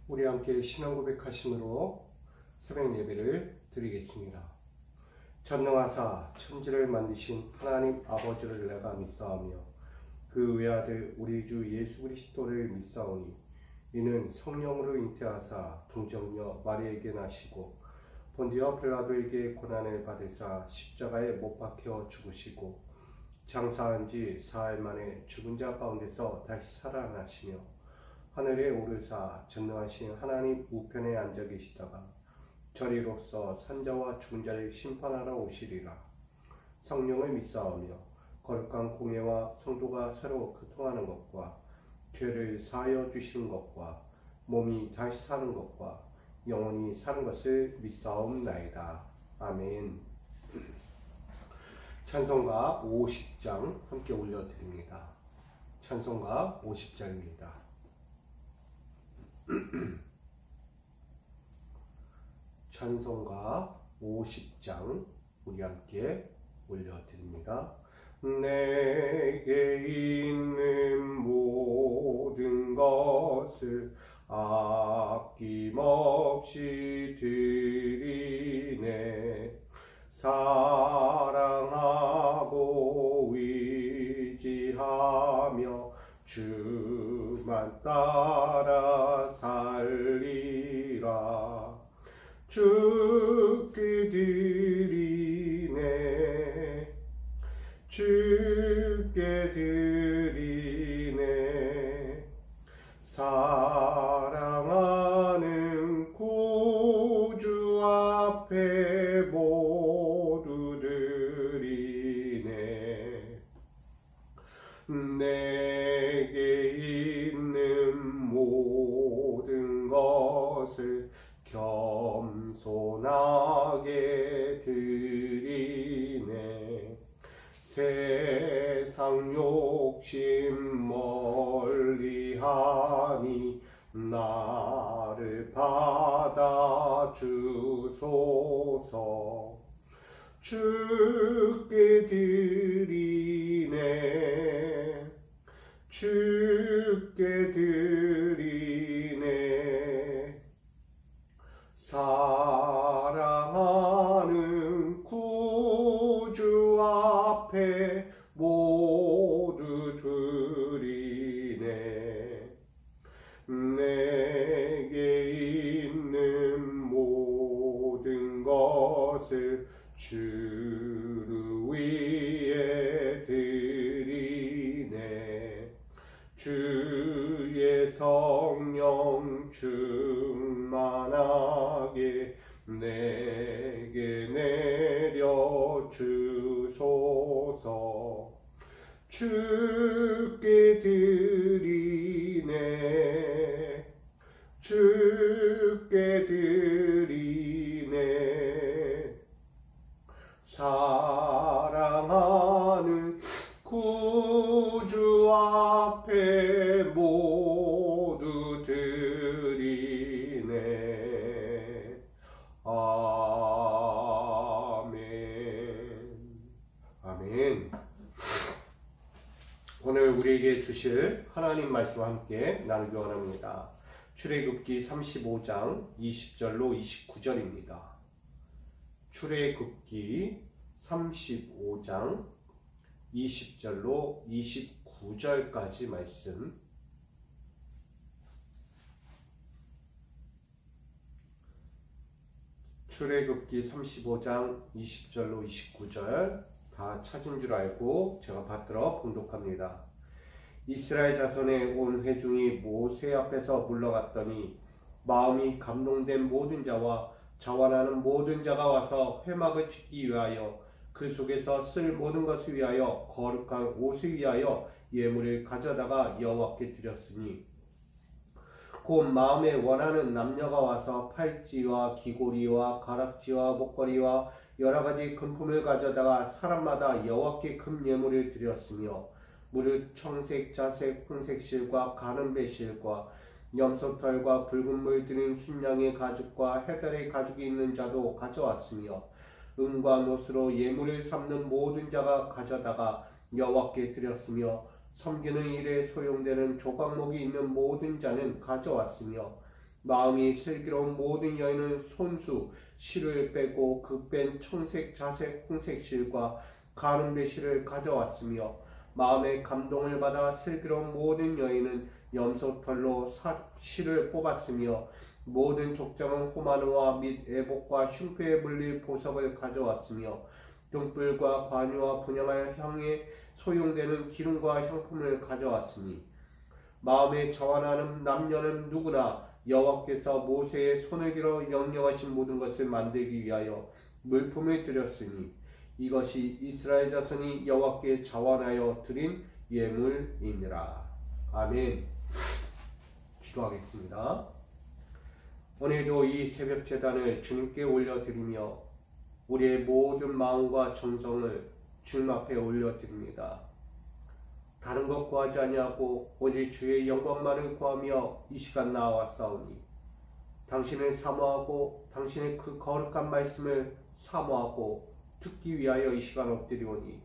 우리 함께 신앙 고백하심으로 새벽 예배를 드리겠습니다. 전능하사 천지를 만드신 하나님 아버지를 내가 믿사오며 그 외아들 우리 주 예수 그리스도를 믿사오니 이는 성령으로 잉태하사 동정녀 마리에게 나시고 본디오 빌라도에게 고난을 받으사 십자가에 못 박혀 죽으시고 장사한 지 사흘 만에 죽은 자 가운데서 다시 살아나시며 하늘에 오르사 전능하신 하나님 우편에 앉아 계시다가 저리로서 산자와 죽은 자를 심판하러 오시리라. 성령을 믿사오며 거룩한 공예와 성도가 서로 교통하는 것과 죄를 사하여 주시는 것과 몸이 다시 사는 것과 영원히 사는 것을 믿사옵나이다. 아멘. 찬송가 50장 함께 올려드립니다. 찬송가 50장입니다. 찬송가 50장 우리 함께 올려드립니다. 내게 있는 모든 것을 아낌없이 드리네. 사랑하고 의지하며 주만 따라 살리라. 주께 드리네. 주께 드리네. 사랑하는 구주 앞에 모두 드리네. 내게 있는 모든 것을 겸손하게 드리네. 세상 욕심 멀리하니 나를 받아 주소서. 주께 드리네. 주께 드리네. 사랑하는 구주 앞에 모두 드리네. 내게 있는 모든 것을 주를 위해 드리네. 주의 성령 충만하게 내게 내려 주소서. 주께 드리네. 주께 드리네. 사랑하는 구주 앞에 모두 드리네. 아멘. 아멘. 오늘 우리에게 주실 하나님 말씀과 함께 나누기 원합니다. 출애굽기 35장 20절로 29절입니다. 출애굽기 35장 20절로 29절까지 말씀. 출애굽기 35장 20절로 29절 다 찾은 줄 알고 제가 받들어 봉독합니다. 이스라엘 자손의 온 회중이 모세 앞에서 물러갔더니 마음이 감동된 모든 자와 자원하는 모든 자가 와서 회막을 짓기 위하여 그 속에서 쓸 모든 것을 위하여 거룩한 옷을 위하여 예물을 가져다가 여호와께 드렸으니 곧 마음에 원하는 남녀가 와서 팔찌와 귀고리와 가락지와 목걸이와 여러가지 금품을 가져다가 사람마다 여호와께 금 예물을 드렸으며 무릇 청색, 자색, 홍색 실과 가는 배실과 염소털과 붉은 물 들인 순양의 가죽과 해달의 가죽이 있는 자도 가져왔으며 은과 노스로 예물을 삼는 모든 자가 가져다가 여호와께 드렸으며 섬기는 일에 소용되는 조각목이 있는 모든 자는 가져왔으며 마음이 슬기로운 모든 여인은 손수 실을 빼고 그 뺀 청색, 자색, 홍색 실과 가늠대 실을 가져왔으며 마음의 감동을 받아 슬기로운 모든 여인은 염소털로 실을 뽑았으며 모든 족장은 호마노와 및 애복과 흉패에 물릴 보석을 가져왔으며 등불과 관유와 분향할 향에 소용되는 기름과 향품을 가져왔으니 마음에 자원하는 남녀는 누구나 여호와께서 모세의 손을 길어 명령하신 모든 것을 만들기 위하여 물품을 드렸으니 이것이 이스라엘 자손이 여호와께 자원하여 드린 예물이니라. 아멘. 기도하겠습니다. 오늘도 이 새벽 제단을 주님께 올려드리며 우리의 모든 마음과 정성을 주님 앞에 올려드립니다. 다른 것 구하지 아니하고 오직 주의 영광만을 구하며 이 시간 나와싸우니 당신을 사모하고 당신의 그 거룩한 말씀을 사모하고 듣기 위하여 이 시간 엎드리오니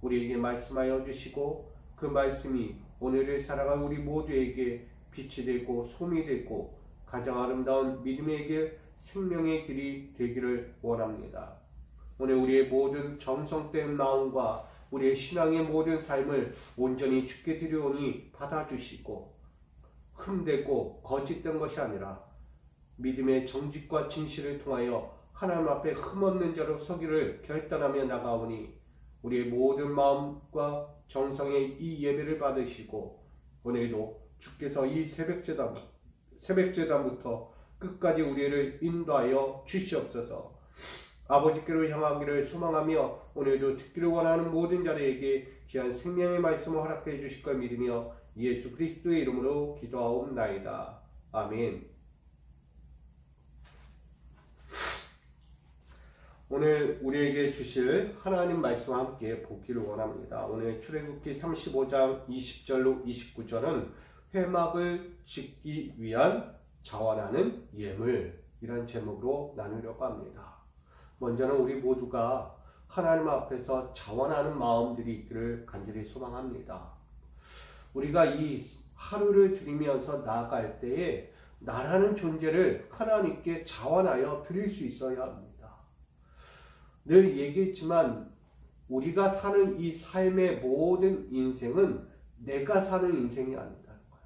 우리에게 말씀하여 주시고 그 말씀이 오늘을 살아갈 우리 모두에게 빛이 되고 솜이 되고 가장 아름다운 믿음의 길, 생명의 길이 되기를 원합니다. 오늘 우리의 모든 정성된 마음과 우리의 신앙의 모든 삶을 온전히 주께 드리오니 받아주시고 흠되고 거짓된 것이 아니라 믿음의 정직과 진실을 통하여 하나님 앞에 흠없는 자로 서기를 결단하며 나가오니 우리의 모든 마음과 정성의 이 예배를 받으시고 오늘도 주께서 이 새벽제단부터 끝까지 우리를 인도하여 주시옵소서. 아버지께로 향하기를 소망하며 오늘도 듣기를 원하는 모든 자들에게 귀한 생명의 말씀을 허락해 주실 걸 믿으며 예수 그리스도의 이름으로 기도하옵나이다. 아멘. 오늘 우리에게 주실 하나님 말씀과 함께 보기를 원합니다. 오늘 출애굽기 35장 20절로 29절은 회막을 짓기 위한 자원하는 예물이라는 제목으로 나누려고 합니다. 먼저는 우리 모두가 하나님 앞에서 자원하는 마음들이 있기를 간절히 소망합니다. 우리가 이 하루를 드리면서 나아갈 때에 나라는 존재를 하나님께 자원하여 드릴 수 있어야 합니다. 늘 얘기했지만 우리가 사는 이 삶의 모든 인생은 내가 사는 인생이 아니다는 거예요.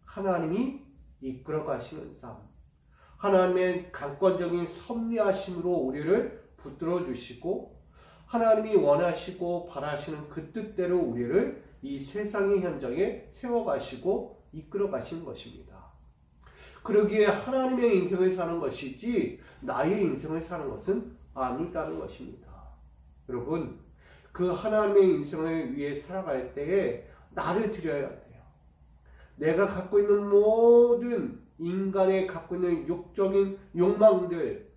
하나님이 이끌어 가시는 삶, 하나님의 강권적인 섭리하심으로 우리를 붙들어 주시고 하나님이 원하시고 바라시는 그 뜻대로 우리를 이 세상의 현장에 세워가시고 이끌어 가신 것입니다. 그러기에 하나님의 인생을 사는 것이지 나의 인생을 사는 것은 아니다는 것입니다. 여러분, 그 하나님의 인생을 위해 살아갈 때에 나를 드려야 돼요. 내가 갖고 있는 모든 인간의 갖고 있는 욕적인 욕망들,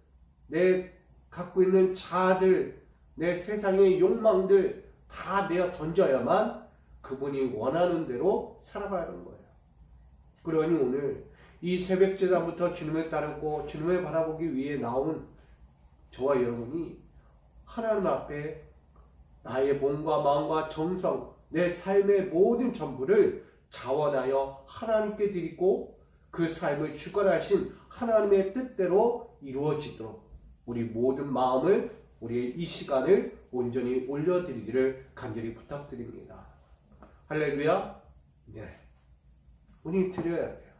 내 갖고 있는 자아들, 내 세상의 욕망들 다 내어 던져야만 그분이 원하는 대로 살아가는 거예요. 그러니 오늘 이 새벽 제단부터 주님을 따르고 주님을 바라보기 위해 나온 저와 여러분이 하나님 앞에 나의 몸과 마음과 정성, 내 삶의 모든 전부를 자원하여 하나님께 드리고 그 삶을 주관하신 하나님의 뜻대로 이루어지도록 우리 모든 마음을, 우리의 이 시간을 온전히 올려드리기를 간절히 부탁드립니다. 할렐루야. 네, 우리 드려야 돼요.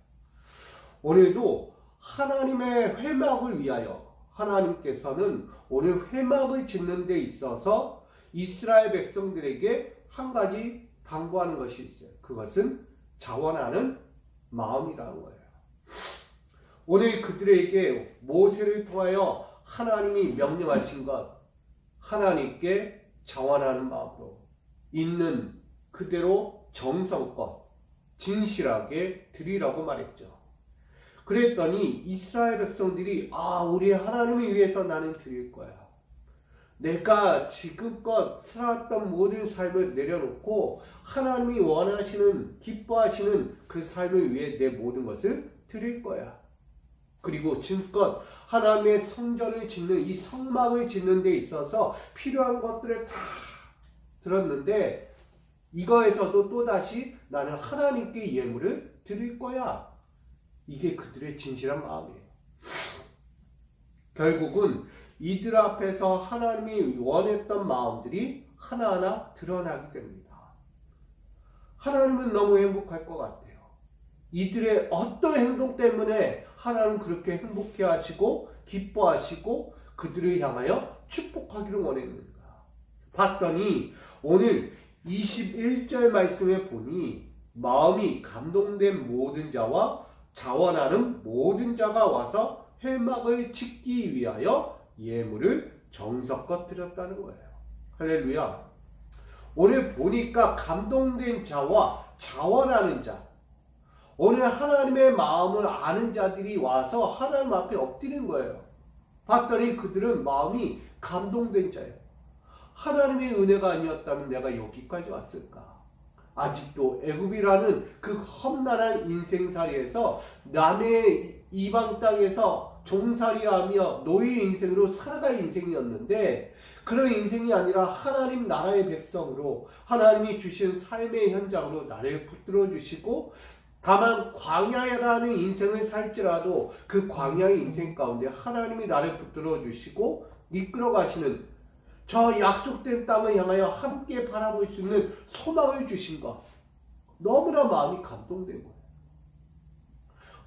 오늘도 하나님의 회막을 위하여 하나님께서는 오늘 회막을 짓는 데 있어서 이스라엘 백성들에게 한 가지 당부하는 것이 있어요. 그것은 자원하는 마음이라는 거예요. 오늘 그들에게 모세를 통하여 하나님이 명령하신 것, 하나님께 자원하는 마음으로 있는 그대로 정성껏 진실하게 드리라고 말했죠. 그랬더니 이스라엘 백성들이 우리 하나님을 위해서 나는 드릴 거야. 내가 지금껏 살았던 모든 삶을 내려놓고 하나님이 원하시는, 기뻐하시는 그 삶을 위해 내 모든 것을 드릴 거야. 그리고 지금껏 하나님의 성전을 짓는, 이 성막을 짓는 데 있어서 필요한 것들을 다 들었는데 이거에서도 또다시 나는 하나님께 예물을 드릴 거야. 이게 그들의 진실한 마음이에요. 결국은 이들 앞에서 하나님이 원했던 마음들이 하나하나 드러나게 됩니다. 하나님은 너무 행복할 것 같아요. 이들의 어떤 행동 때문에 하나님은 그렇게 행복해 하시고 기뻐하시고 그들을 향하여 축복하기를 원했는가. 봤더니 오늘 21절 말씀에 보니 마음이 감동된 모든 자와 자원하는 모든 자가 와서 회막을 짓기 위하여 예물을 정성껏 드렸다는 거예요. 할렐루야. 오늘 보니까 감동된 자와 자원하는 자, 오늘 하나님의 마음을 아는 자들이 와서 하나님 앞에 엎드린 거예요. 봤더니 그들은 마음이 감동된 자예요. 하나님의 은혜가 아니었다면 내가 여기까지 왔을까? 아직도 애굽이라는 그 험난한 인생살이에서 남의 이방 땅에서 종살이하며 노예 인생으로 살아갈 인생이었는데 그런 인생이 아니라 하나님 나라의 백성으로 하나님이 주신 삶의 현장으로 나를 붙들어 주시고 다만 광야라는 인생을 살지라도 그 광야의 인생 가운데 하나님이 나를 붙들어 주시고 이끌어 가시는 저 약속된 땅을 향하여 함께 바라볼 수 있는 소망을 주신 것, 너무나 마음이 감동된 거예요.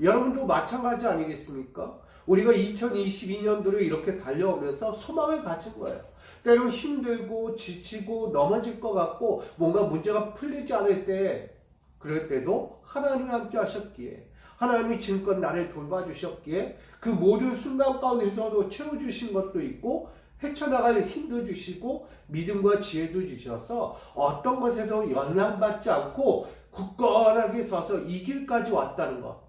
여러분도 마찬가지 아니겠습니까? 우리가 2022년도를 이렇게 달려오면서 소망을 가진 거예요. 때로는 힘들고 지치고 넘어질 것 같고 뭔가 문제가 풀리지 않을 때, 그럴 때도 하나님이 함께 하셨기에, 하나님이 지금껏 나를 돌봐주셨기에 그 모든 순간 가운데서도 채워주신 것도 있고 헤쳐나갈 힘도 주시고 믿음과 지혜도 주셔서 어떤 것에도 연락받지 않고 굳건하게 서서 이 길까지 왔다는 것,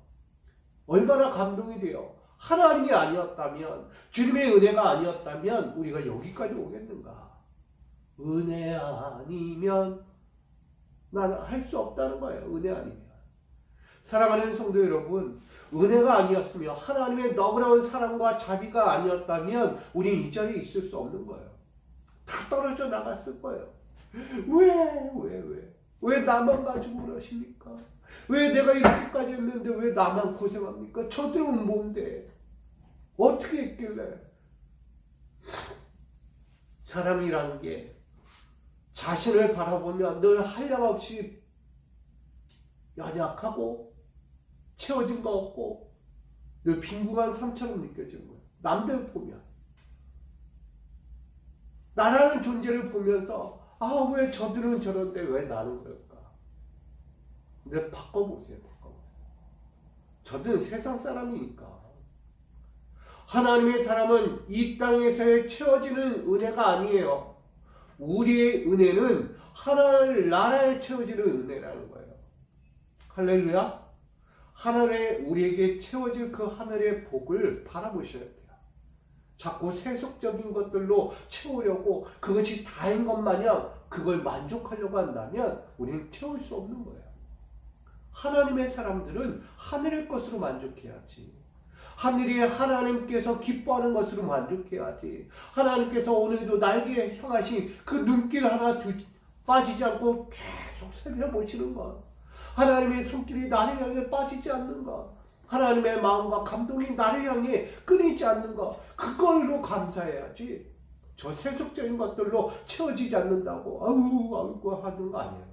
얼마나 감동이 돼요. 하나님이 아니었다면, 주님의 은혜가 아니었다면 우리가 여기까지 오겠는가? 은혜 아니면 나는 할 수 없다는 거예요. 은혜 아니면. 사랑하는 성도 여러분, 은혜가 아니었으며 하나님의 너그러운 사랑과 자비가 아니었다면 우리는 이 자리에 있을 수 없는 거예요. 다 떨어져 나갔을 거예요. 왜 나만 가지고 그러십니까? 왜 내가 이렇게까지 했는데 왜 나만 고생합니까? 저들은 뭔데? 어떻게 했길래? 사람이라는 게 자신을 바라보면 늘 한량없이 연약하고 채워진 거 없고 늘 빈궁한 삶처럼 느껴지는 거예요. 남들 보면, 나라는 존재를 보면서 왜 저들은 저런데 왜 나는 그럴까? 근데 바꿔보세요. 저들은 세상 사람이니까. 하나님의 사람은 이 땅에서의 채워지는 은혜가 아니에요. 우리의 은혜는 하나님 나라에 채워지는 은혜라는 거예요. 할렐루야. 하늘에 우리에게 채워질 그 하늘의 복을 바라보셔야 돼요. 자꾸 세속적인 것들로 채우려고 그것이 다인 것 마냥 그걸 만족하려고 한다면 우리는 채울 수 없는 거예요. 하나님의 사람들은 하늘의 것으로 만족해야지. 하늘이 하나님께서 기뻐하는 것으로 만족해야지. 하나님께서 오늘도 나에게 향하신 그 눈길 하나 빠지지 않고 계속 살펴보시는 것, 하나님의 손길이 나를 향해 빠지지 않는 것, 하나님의 마음과 감동이 나를 향해 끊이지 않는 것, 그걸로 감사해야지. 저 세속적인 것들로 채워지지 않는다고 아이고 하는 거 아니에요.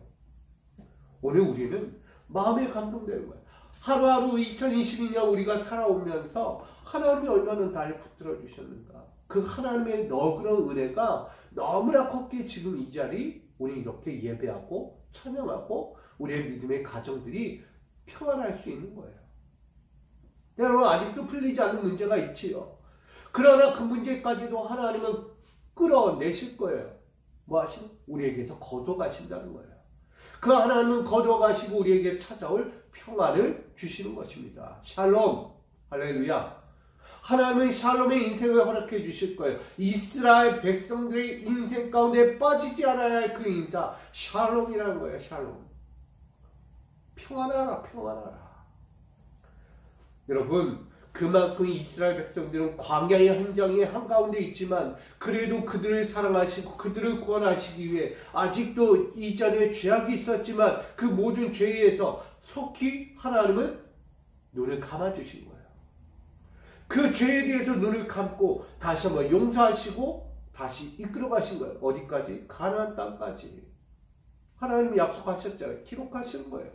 오늘 우리는 마음에 감동되는 거예요. 하루하루 2022년 우리가 살아오면서 하나님이 얼마나 나를 붙들어 주셨는가. 그 하나님의 너그러운 은혜가 너무나 컸기에 지금 이 자리 우리 이렇게 예배하고 찬양하고 우리의 믿음의 가정들이 평안할 수 있는 거예요. 여러분, 아직도 풀리지 않는 문제가 있지요. 그러나 그 문제까지도 하나님은 끌어내실 거예요. 뭐 하시고? 우리에게서 거둬가신다는 거예요. 그 하나님은 거둬가시고 우리에게 찾아올 평안을 주시는 것입니다. 샬롬. 할렐루야. 하나님은 샬롬의 인생을 허락해 주실 거예요. 이스라엘 백성들의 인생 가운데 빠지지 않아야 할 그 인사, 샬롬이라는 거예요. 샬롬. 평안하라, 평안하라. 여러분, 그만큼 이스라엘 백성들은 광야의 현장의 한가운데 있지만 그래도 그들을 사랑하시고 그들을 구원하시기 위해 아직도 이전에 죄악이 있었지만 그 모든 죄에서 속히 하나님은 눈을 감아주신 거예요. 그 죄에 대해서 눈을 감고 다시 한번 용서하시고 다시 이끌어 가신 거예요. 어디까지? 가나안 땅까지. 하나님이 약속하셨잖아요. 기록하시는 거예요.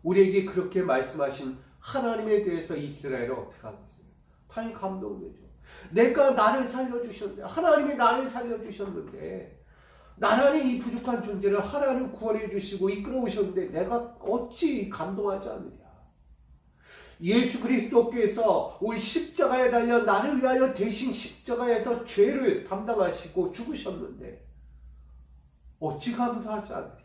우리에게 그렇게 말씀하신 하나님에 대해서 이스라엘은 어떻게 하겠어요? 당연히 감동되죠. 내가 나를 살려주셨는데, 하나님이 나를 살려주셨는데, 나란히 이 부족한 존재를 하나님 구원해 주시고 이끌어 오셨는데 내가 어찌 감동하지 않느냐. 예수 그리스도께서 우리 십자가에 달려 나를 위하여 대신 십자가에서 죄를 담당하시고 죽으셨는데 어찌 감사하지 않으리.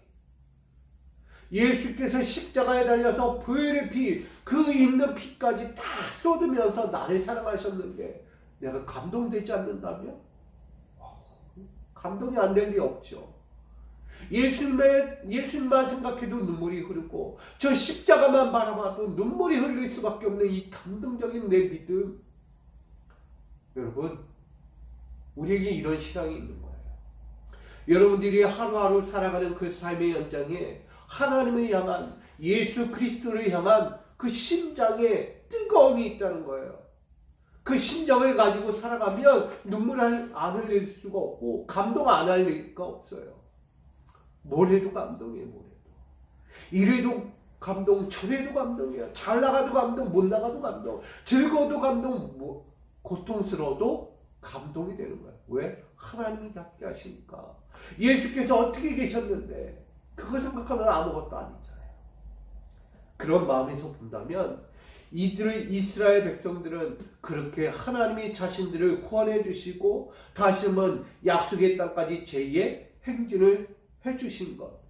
예수께서 십자가에 달려서 보혈의 피, 그 있는 피까지 다 쏟으면서 나를 사랑하셨는데 내가 감동되지 않는다면? 감동이 안 될 리 없죠. 예수님만 생각해도 눈물이 흐르고 저 십자가만 바라봐도 눈물이 흐를 수밖에 없는 이 감동적인 내 믿음. 여러분, 우리에게 이런 신앙이 있는 거예요. 여러분들이 하루하루 살아가는 그 삶의 연장에 하나님을 향한, 예수 그리스도를 향한 그 심장에 뜨거움이 있다는 거예요. 그 심정을 가지고 살아가면 눈물을 안 흘릴 수가 없고 감동 안 할 리가 없어요. 뭘 해도 감동이에요. 뭘 해도. 이래도 감동, 저래도 감동이야. 잘 나가도 감동, 못 나가도 감동. 즐거워도 감동, 고통스러워도 감동이 되는 거예요. 왜? 하나님이 낫게 하시니까. 예수께서 어떻게 계셨는데 그거 생각하면 아무것도 아니잖아요. 그런 마음에서 본다면 이스라엘 백성들은 그렇게 하나님이 자신들을 구원해 주시고 다시 한번 약속의 땅까지 제2의 행진을 해 주신 것,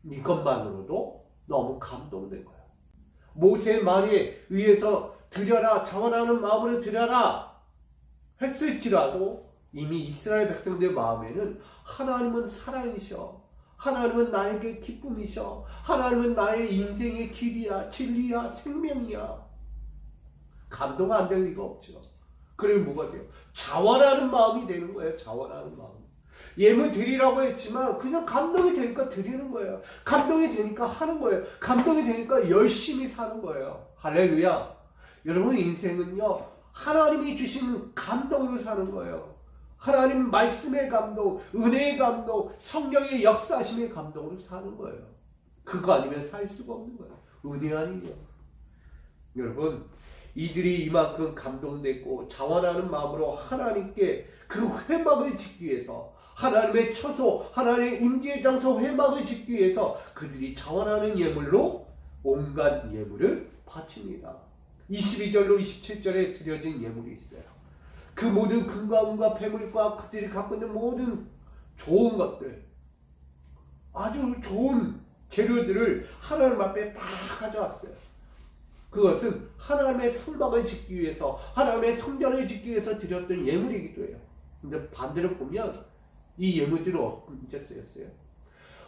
이것만으로도 너무 감동된 거예요. 모세의 말에 의해서 드려라, 자원하는 마음으로 드려라 했을지라도 이미 이스라엘 백성들의 마음에는 하나님은 사랑이셔, 하나님은 나에게 기쁨이셔, 하나님은 나의 인생의 길이야, 진리야, 생명이야. 감동 안 될 리가 없죠. 그러면 뭐가 돼요? 자원하는 마음이 되는 거예요. 자원하는 마음. 예물 드리라고 했지만 그냥 감동이 되니까 드리는 거예요. 감동이 되니까 하는 거예요. 감동이 되니까 열심히 사는 거예요. 할렐루야. 여러분, 인생은요, 하나님이 주시는 감동으로 사는 거예요. 하나님 말씀의 감동, 은혜의 감동, 성령의 역사하심의 감동으로 사는 거예요. 그거 아니면 살 수가 없는 거예요. 은혜 아니면. 여러분, 이들이 이만큼 감동됐고 자원하는 마음으로 하나님께 그 회막을 짓기 위해서, 하나님의 처소, 하나님의 임재의 장소 회막을 짓기 위해서 그들이 자원하는 예물로 온갖 예물을 바칩니다. 22절로 27절에 드려진 예물이 있어요. 그 모든 금과 은과 폐물과 그들이 갖고 있는 모든 좋은 것들, 아주 좋은 재료들을 하나님 앞에 다 가져왔어요. 그것은 하나님의 성막을 짓기 위해서, 하나님의 성전을 짓기 위해서 드렸던 예물이기도 해요. 근데 반대로 보면 이 예물들은 언제 쓰였어요?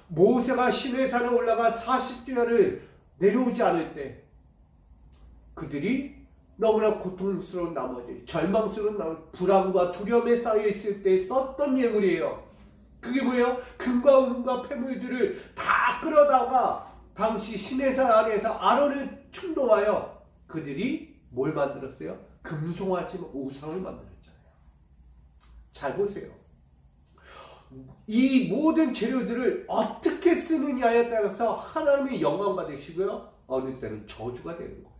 모세가 시내산에 올라가 40주야를 내려오지 않을 때 그들이 너무나 고통스러운 나머지, 절망스러운 나머지, 불안과 두려움에 쌓여 있을 때 썼던 예물이에요. 그게 뭐예요? 금과 은과 폐물들을 다 끌어다가 당시 시내산 안에서 아론을 충동하여 그들이 뭘 만들었어요? 금송아지 우상을 만들었잖아요. 잘 보세요. 이 모든 재료들을 어떻게 쓰느냐에 따라서 하나님의 영광 받으시고요, 어느 때는 저주가 되는 거예요.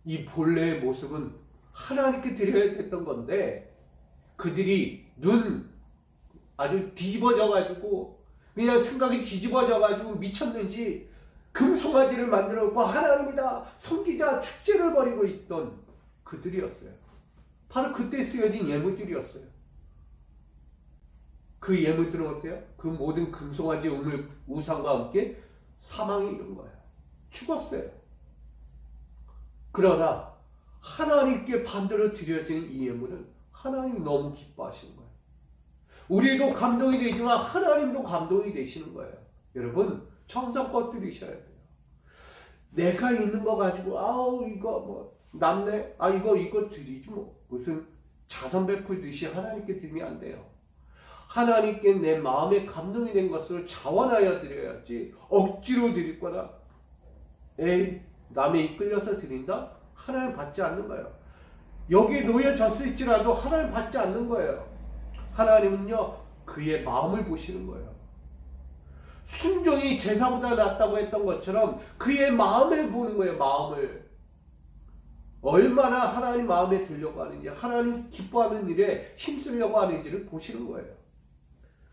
이 본래의 모습은 하나님께 드려야 됐던 건데 그들이 아주 뒤집어져 가지고, 그냥 생각이 뒤집어져 가지고 미쳤는지 금송아지를 만들어 놓고 하나님이다, 섬기자, 축제를 벌이고 있던 그들이었어요. 바로 그때 쓰여진 예물들이었어요. 그 예물들은 어때요? 그 모든 금송아지 우상과 함께 사망에 이른 거예요. 죽었어요. 그러나 하나님께 반대로 드려진 이 예물은 하나님이 너무 기뻐하시는 거예요. 우리도 감동이 되지만 하나님도 감동이 되시는 거예요. 여러분, 정성껏 드리셔야 돼요. 내가 있는 거 가지고 이거 뭐 남네, 이거 드리지 뭐, 무슨 자선 베풀듯이 하나님께 드리면 안 돼요. 하나님께 내 마음에 감동이 된 것을 자원하여 드려야지 억지로 드릴 거다. 에이, 남에 이끌려서 드린다? 하나님 받지 않는 거예요. 여기에 놓여졌을지라도 하나님 받지 않는 거예요. 하나님은요, 그의 마음을 보시는 거예요. 순종이 제사보다 낫다고 했던 것처럼 그의 마음을 보는 거예요. 마음을. 얼마나 하나님 마음에 들려고 하는지, 하나님 기뻐하는 일에 힘쓰려고 하는지를 보시는 거예요.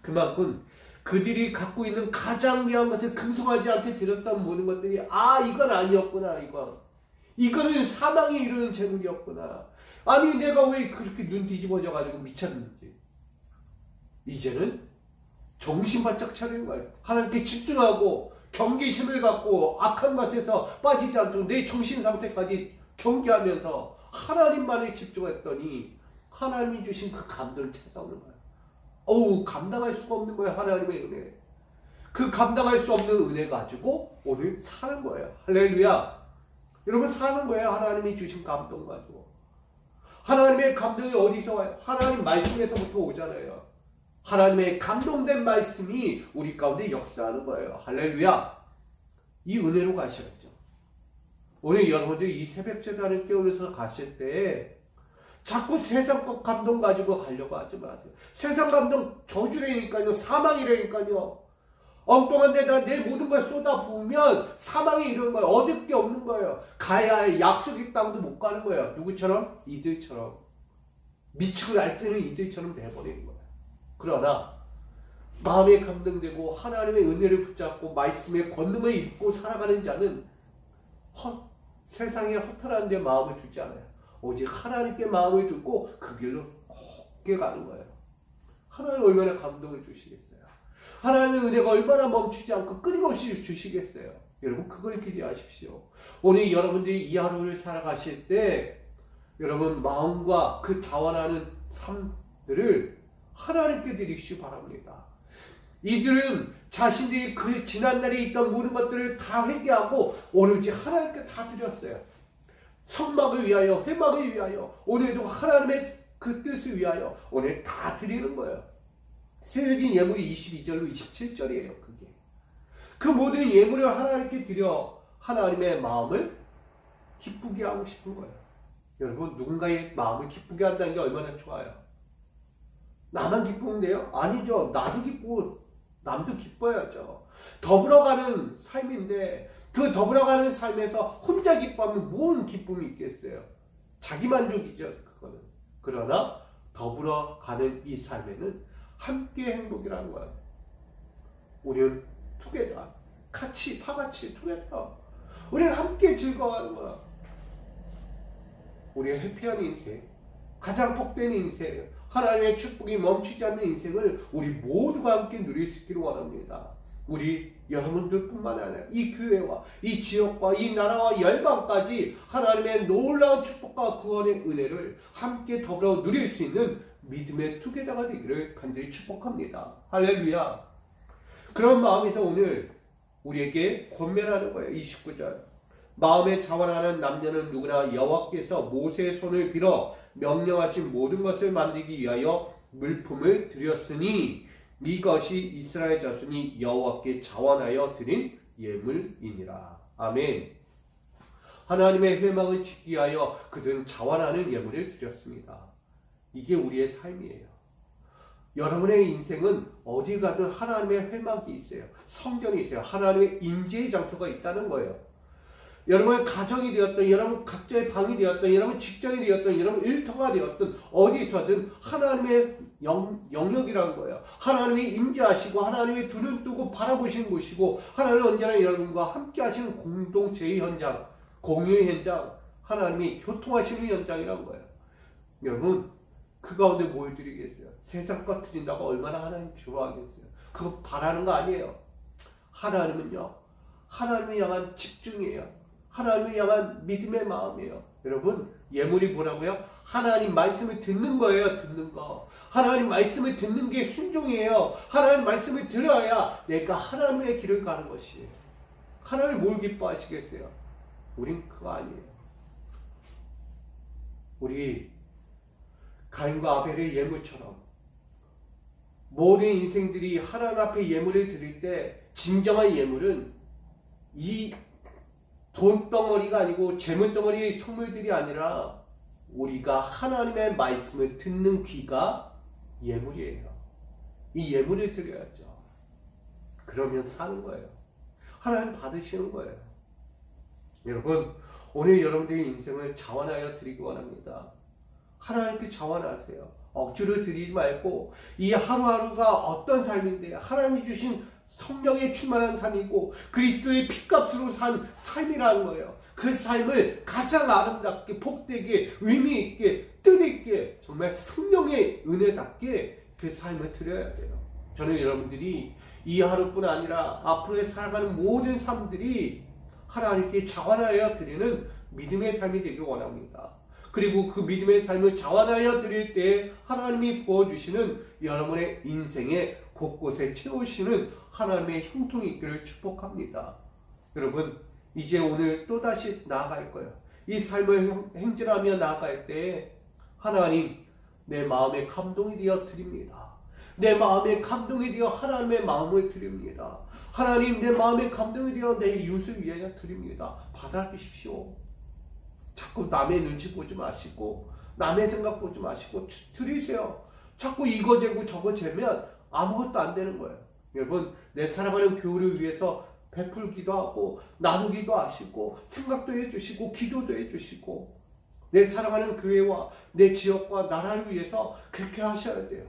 그만큼 그들이 갖고 있는 가장 귀한 것을 금송하지 않게 드렸던 모든 것들이 이건 아니었구나. 이거는 사망에 이르는 재물이었구나. 아니 내가 왜 그렇게 눈 뒤집어져 가지고 미쳤는지. 이제는 정신 바짝 차리는 거예요. 하나님께 집중하고 경계심을 갖고 악한 것에서 빠지지 않도록 내 정신 상태까지 경계하면서 하나님만에 집중했더니 하나님이 주신 그 감동을 찾아오는 거예요. 감당할 수가 없는 거예요. 하나님의 은혜. 그 감당할 수 없는 은혜 가지고 오늘 사는 거예요. 할렐루야. 여러분 사는 거예요. 하나님이 주신 감동 가지고. 하나님의 감동이 어디서 와요? 하나님 말씀에서부터 오잖아요. 하나님의 감동된 말씀이 우리 가운데 역사하는 거예요. 할렐루야. 이 은혜로 가셔야죠. 오늘 여러분들 이 새벽 제단을 깨우면서 가실 때 자꾸 세상 것 감동 가지고 가려고 하지 마세요. 세상 감동 저주라니까요. 사망이라니까요. 엉뚱한 데다 내 모든 걸 쏟아부으면 사망이 이런 거예요. 얻을 게 없는 거예요. 가야 할 약속의 땅도 못 가는 거예요. 누구처럼? 이들처럼. 미치고 날뛰는 이들처럼 돼버리는 거예요. 그러나 마음에 감동되고 하나님의 은혜를 붙잡고 말씀의 권능을 입고 살아가는 자는 세상에 허탈한 데 마음을 두지 않아요. 오직 하나님께 마음을 두고 그 길로 곱게 가는 거예요. 하나님 얼마나 감동을 주시겠어요. 하나님의 은혜가 얼마나 멈추지 않고 끊임없이 주시겠어요. 여러분 그걸 기대하십시오. 오늘 여러분들이 이 하루를 살아가실 때 여러분 마음과 그 자원하는 삶들을 하나님께 드리시기 바랍니다. 이들은 자신들이 그 지난날에 있던 모든 것들을 다 회개하고 오로지 하나님께 다 드렸어요. 성막을 위하여, 회막을 위하여, 오늘도 하나님의 그 뜻을 위하여 오늘 다 드리는 거예요. 세워진 예물이 22절로 27절이에요. 그게. 그 모든 예물을 하나님께 드려 하나님의 마음을 기쁘게 하고 싶은 거예요. 여러분 누군가의 마음을 기쁘게 한다는 게 얼마나 좋아요. 나만 기쁘는데요? 아니죠. 나도 기쁘고 남도 기뻐야죠. 더불어가는 삶인데 그 더불어가는 삶에서 혼자 기뻐하면 뭔 기쁨이 있겠어요. 자기만족이죠. 그거는. 그러나 더불어가는 이 삶에는 함께 행복이라는 거예요. 우리는 투게더, 같이 다 같이 투게더. 우리는 함께 즐거워하는 거야. 우리의 해피한 인생, 가장 복된 인생, 하나님의 축복이 멈추지 않는 인생을 우리 모두가 함께 누릴 수 있기를 원합니다. 우리 여러분들뿐만 아니라 이 교회와 이 지역과 이 나라와 열방까지 하나님의 놀라운 축복과 구원의 은혜를 함께 더불어 누릴 수 있는 믿음의 투게더가 되기를 간절히 축복합니다. 할렐루야. 그런 마음에서 오늘 우리에게 권면하는 거예요. 29절. 마음에 자원하는 남녀는 누구나 여호와께서 모세의 손을 빌어 명령하신 모든 것을 만들기 위하여 물품을 드렸으니 이것이 이스라엘 자손이 여호와께 자원하여 드린 예물이니라. 아멘. 하나님의 회막을 짓기 위하여 그들은 자원하는 예물을 드렸습니다. 이게 우리의 삶이에요. 여러분의 인생은 어디 가든 하나님의 회막이 있어요. 성전이 있어요. 하나님의 임재의 장소가 있다는 거예요. 여러분의 가정이 되었든, 여러분 각자의 방이 되었든, 여러분 직장이 되었든, 여러분 일터가 되었든, 어디서든 하나님의 영역이라는 거예요. 하나님이 임재하시고, 하나님이 두 눈 뜨고 바라보시는 곳이고, 하나님은 언제나 여러분과 함께 하시는 공동체의 현장, 공유의 현장, 하나님이 교통하시는 현장이라는 거예요. 여러분, 그 가운데 뭘 드리겠어요? 세상 것 드린다고 얼마나 하나님 좋아하겠어요? 그거 바라는 거 아니에요. 하나님은요, 하나님을 향한 집중이에요. 하나님을 향한 믿음의 마음이에요. 여러분 예물이 뭐라고요? 하나님 말씀을 듣는 거예요. 듣는 거. 하나님 말씀을 듣는 게 순종이에요. 하나님 말씀을 들어야 내가 하나님의 길을 가는 것이에요. 하나님 뭘 기뻐하시겠어요? 우린 그거 아니에요. 우리 가인과 아벨의 예물처럼 모든 인생들이 하나님 앞에 예물을 드릴 때 진정한 예물은 이 돈덩어리가 아니고 재물덩어리의 선물들이 아니라 우리가 하나님의 말씀을 듣는 귀가 예물이에요. 이 예물을 드려야죠. 그러면 사는 거예요. 하나님 받으시는 거예요. 여러분, 오늘 여러분들의 인생을 자원하여 드리기 원합니다. 하나님께 자원하세요. 억지로 드리지 말고 이 하루하루가 어떤 삶인데 하나님이 주신 성령에 충만한 삶이고 그리스도의 피값으로 산 삶이라는 거예요. 그 삶을 가장 아름답게 복되게 의미있게 뜻있게 정말 성령의 은혜답게 그 삶을 드려야 돼요. 저는 여러분들이 이 하루뿐 아니라 앞으로 살아가는 모든 삶들이 하나님께 자원하여 드리는 믿음의 삶이 되길 원합니다. 그리고 그 믿음의 삶을 자원하여 드릴 때 하나님이 부어주시는 여러분의 인생의 곳곳에 채우시는 하나님의 형통이 있기를 축복합니다. 여러분, 이제 오늘 또다시 나아갈 거예요. 이 삶을 행진하며 나아갈 때 하나님, 내 마음에 감동이 되어 드립니다. 내 마음에 감동이 되어 하나님의 마음을 드립니다. 하나님, 내 마음에 감동이 되어 내 이웃을 위하여 드립니다. 받아주십시오. 자꾸 남의 눈치 보지 마시고 남의 생각 보지 마시고 드리세요. 자꾸 이거 재고 저거 재면 아무것도 안 되는 거예요. 여러분, 내 사랑하는 교회를 위해서 베풀기도 하고 나누기도 하시고 생각도 해주시고 기도도 해주시고 내 사랑하는 교회와 내 지역과 나라를 위해서 그렇게 하셔야 돼요.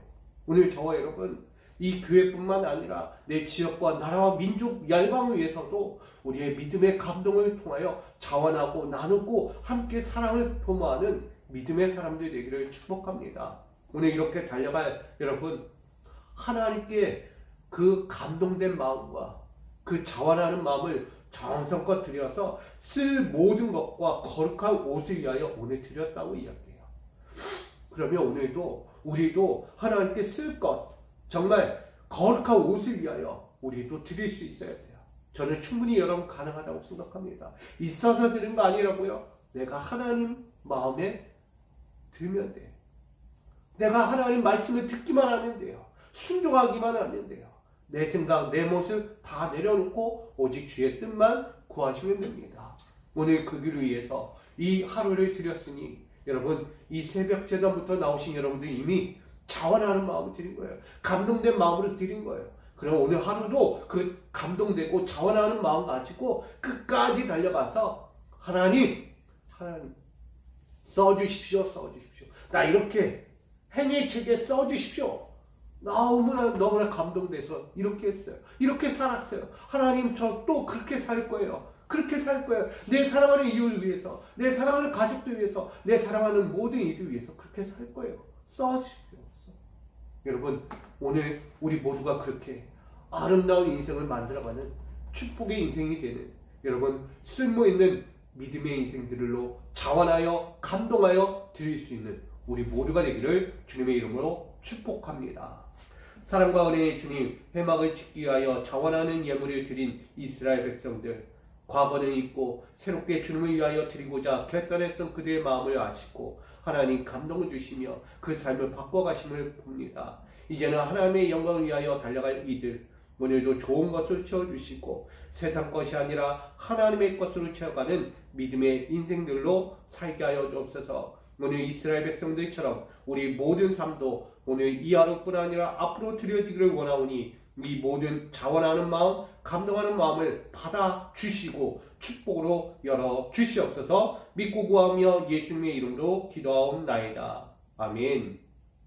오늘 저와 여러분, 이 교회뿐만 아니라 내 지역과 나라와 민족 열방을 위해서도 우리의 믿음의 감동을 통하여 자원하고 나누고 함께 사랑을 도모하는 믿음의 사람들이 되기를 축복합니다. 오늘 이렇게 달려갈 여러분, 하나님께 그 감동된 마음과 그 자원하는 마음을 정성껏 드려서 쓸 모든 것과 거룩한 옷을 위하여 오늘 드렸다고 이야기해요. 그러면 오늘도 우리도 하나님께 쓸 것, 정말 거룩한 옷을 위하여 우리도 드릴 수 있어야 돼요. 저는 충분히 여러분 가능하다고 생각합니다. 있어서 드린 거 아니라고요. 내가 하나님 마음에 들면 돼요. 내가 하나님 말씀을 듣기만 하면 돼요. 순종하기만 하면 돼요. 내 생각, 내 모습 다 내려놓고 오직 주의 뜻만 구하시면 됩니다. 오늘 그 길을 위해서 이 하루를 드렸으니 여러분, 이 새벽 제단부터 나오신 여러분들 이미 자원하는 마음을 드린 거예요. 감동된 마음으로 드린 거예요. 그럼 오늘 하루도 그 감동되고 자원하는 마음 가지고 끝까지 달려가서 하나님 써주십시오. 나 이렇게 행위 책에 써주십시오. 너무나 감동돼서 이렇게 했어요. 이렇게 살았어요. 하나님, 저 또 그렇게 살 거예요. 그렇게 살 거예요. 내 사랑하는 이웃을 위해서, 내 사랑하는 가족들 위해서, 내 사랑하는 모든 이들 위해서 그렇게 살 거예요. 써주십시오. 여러분, 오늘 우리 모두가 그렇게 아름다운 인생을 만들어가는 축복의 인생이 되는 여러분, 쓸모있는 믿음의 인생들로 자원하여 감동하여 드릴 수 있는 우리 모두가 되기를 주님의 이름으로 축복합니다. 사랑과 은혜의 주님, 회막을 짓기 위하여 자원하는 예물을 드린 이스라엘 백성들, 과거는 잊고 새롭게 주님을 위하여 드리고자 결단했던 그들의 마음을 아시고 하나님 감동을 주시며 그 삶을 바꿔가심을 봅니다. 이제는 하나님의 영광을 위하여 달려갈 이들, 오늘도 좋은 것을 채워주시고 세상 것이 아니라 하나님의 것으로 채워가는 믿음의 인생들로 살게 하여 주옵소서. 오늘 이스라엘 백성들처럼 우리 모든 삶도 오늘 이 하루뿐 아니라 앞으로 드려지기를 원하오니 이 모든 자원하는 마음, 감동하는 마음을 받아 주시고 축복으로 열어 주시옵소서. 믿고 구하며 예수님의 이름으로 기도하옵나이다. 아멘.